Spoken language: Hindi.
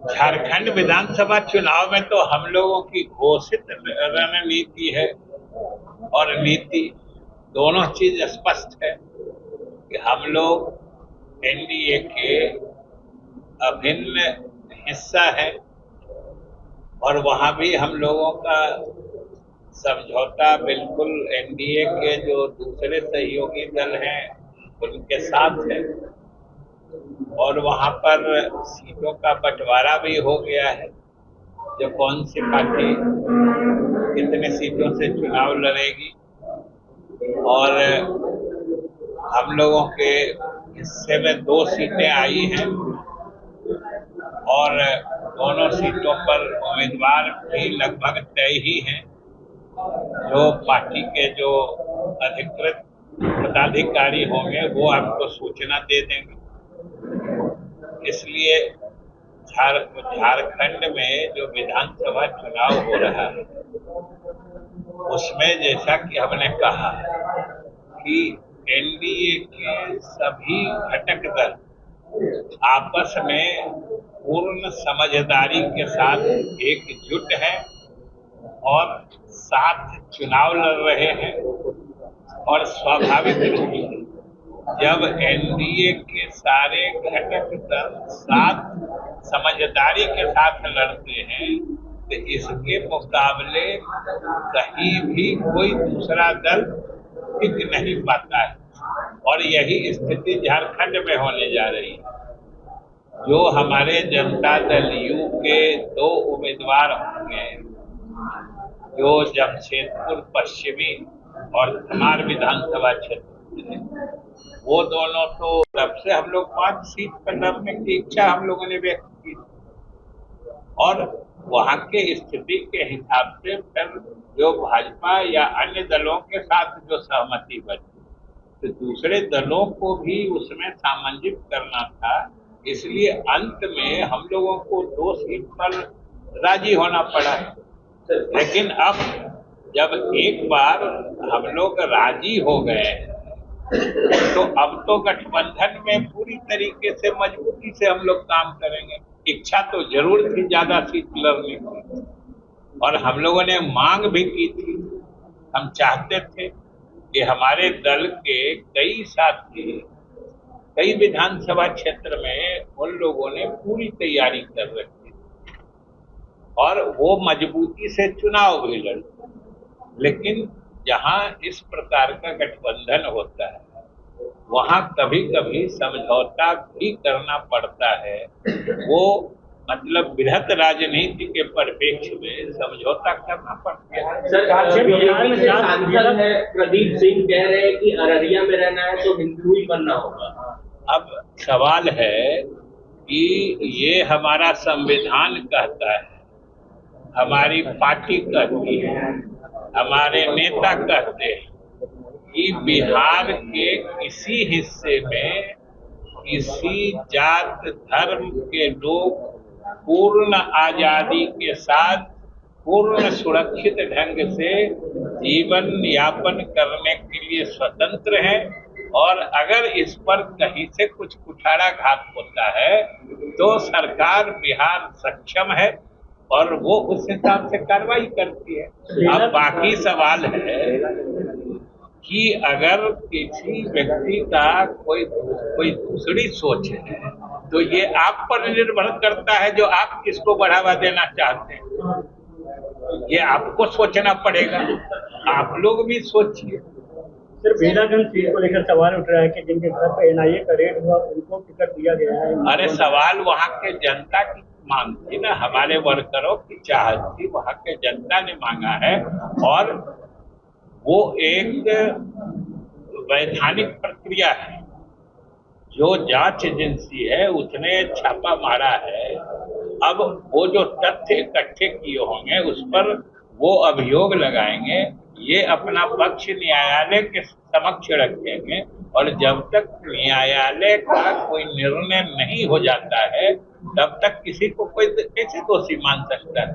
झारखंड विधानसभा चुनाव में तो हम लोगों की घोषित रणनीति है और नीति दोनों चीज स्पष्ट है कि हम लोग एनडीए के अभिन्न हिस्सा है और वहां भी हम लोगों का समझौता बिल्कुल एनडीए के जो दूसरे सहयोगी दल हैं उनके साथ है और वहां पर सीटों का बंटवारा भी हो गया है। जो कौन सी पार्टी कितने सीटों से चुनाव लड़ेगी और हम लोगों के हिस्से में 2 सीटें आई हैं और दोनों सीटों पर उम्मीदवार भी लगभग तय ही हैं। जो पार्टी के जो अधिकृत पदाधिकारी होंगे वो आपको सूचना दे देंगे। इसलिए झारखंड में जो विधानसभा चुनाव हो रहा है उसमें जैसा कि हमने कहा कि एनडीए के सभी घटक दल आपस में पूर्ण समझदारी के साथ एकजुट हैं और साथ चुनाव लड़ रहे हैं और स्वाभाविक रूप से जब एनडीए के सारे घटक दल साथ समझदारी के साथ लड़ते हैं तो इसके मुकाबले कहीं भी कोई दूसरा दल टिक नहीं पाता है और यही स्थिति झारखंड में होने जा रही है। जो हमारे जनता दल यू के 2 उम्मीदवार होंगे जो जमशेदपुर पश्चिमी और धमार विधानसभा क्षेत्र वो दोनों तो तब से हम लोग 5 सीट पर लड़ने की इच्छा हम लोगों ने व्यक्त की और वहां के स्थिति के हिसाब से फिर जो भाजपा या अन्य दलों के साथ जो सहमति बनी तो दूसरे दलों को भी उसमें सामंजित करना था। इसलिए अंत में हम लोगों को 2 सीट पर राजी होना पड़ा। लेकिन अब जब एक बार हम लोग राजी हो गए तो अब तो गठबंधन में पूरी तरीके से मजबूती से हम लोग काम करेंगे। इच्छा तो जरूर थी ज्यादा सीट लड़ने की और हम लोगों ने मांग भी की थी। हम चाहते थे कि हमारे दल के कई साथी कई विधानसभा क्षेत्र में उन लोगों ने पूरी तैयारी कर रखी और वो मजबूती से चुनाव भी लड़ते। लेकिन जहां इस प्रकार का गठबंधन होता है वहां कभी कभी समझौता भी करना पड़ता है। वो मतलब बृहत राजनीति के परिप्रेक्ष्य में समझौता करना पड़ता है। सर, बिहार में सांसद है प्रदीप सिंह कह रहे हैं कि अररिया में रहना है तो हिंदू ही बनना होगा। अब सवाल है कि ये हमारा संविधान कहता है, हमारी पार्टी कहती है, हमारे नेता कहते हैं कि बिहार के किसी हिस्से में किसी जात धर्म के लोग पूर्ण आजादी के साथ पूर्ण सुरक्षित ढंग से जीवन यापन करने के लिए स्वतंत्र हैं और अगर इस पर कहीं से कुछ कुठाराघात होता है तो सरकार बिहार सक्षम है और वो उस हिसाब से कार्रवाई करती है। अब बाकी सवाल है कि अगर किसी व्यक्ति का कोई दूसरी सोच है तो ये आप पर निर्भर करता है जो आप किसको बढ़ावा देना चाहते हैं। ये आपको सोचना पड़ेगा, आप लोग भी सोचिए। सिर्फ बेलागंज सीट को लेकर सवाल उठ रहा है कि जिनके घर पर एनआईए का रेड हुआ उनको टिकट दिया गया है। अरे सवाल वहाँ के जनता की मांग थी ना, हमारे वर्करों की चाहत थी, वहाँ के जनता ने मांगा है और वो एक वैधानिक प्रक्रिया है। जो जांच एजेंसी है उसने छापा मारा है। अब वो जो तथ्य इकट्ठे किए होंगे उस पर वो अभियोग लगाएंगे, ये अपना पक्ष न्यायालय के समक्ष रखेंगे और जब तक न्यायालय का कोई निर्णय नहीं हो जाता है तब तक किसी को कोई कैसे दोषी मान सकता है।